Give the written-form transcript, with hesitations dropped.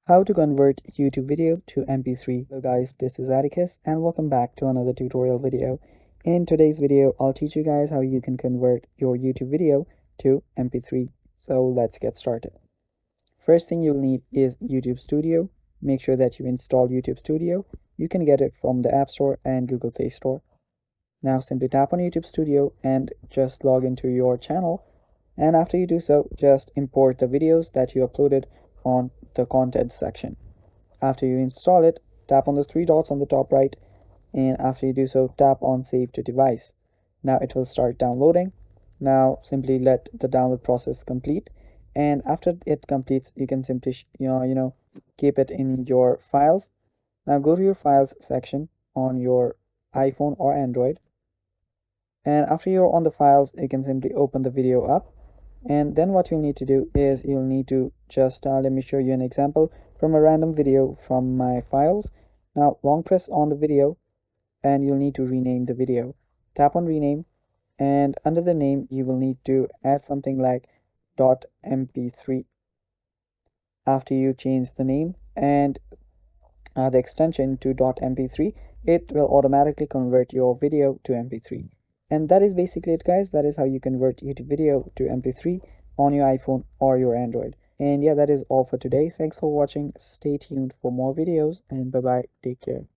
How to convert YouTube video to MP3. Hello guys, this is Atticus and welcome back to another tutorial video. In today's video, I'll teach you guys how you can convert your YouTube video to MP3. So let's get started. First thing you'll need is YouTube Studio. Make sure that you install YouTube Studio. You can get it from the App Store and Google Play Store. Now simply tap on YouTube Studio and just log into your channel. And after you do so, just import the videos that you uploaded on the content section. After you install it, tap on the three dots on the top right, and after you do so, tap on Save to Device. Now it will start downloading. Now simply let the download process complete, and after it completes, you can simply keep it in your files. Now go to your files section on your iPhone or Android, and after you're on the files, you can simply open the video up. And then what you'll need to do is you'll need to just let me show you an example from a random video from my files. Now long press on the video and you'll need to rename the video. Tap on rename, and under the name you will need to add something like .mp3. After you change the name and the extension to .mp3, it will automatically convert your video to mp3. And that is basically it, guys. That is how you convert YouTube video to mp3 on your iPhone or your Android. And yeah, that is all for today. Thanks for watching. Stay tuned for more videos, and bye bye. Take care.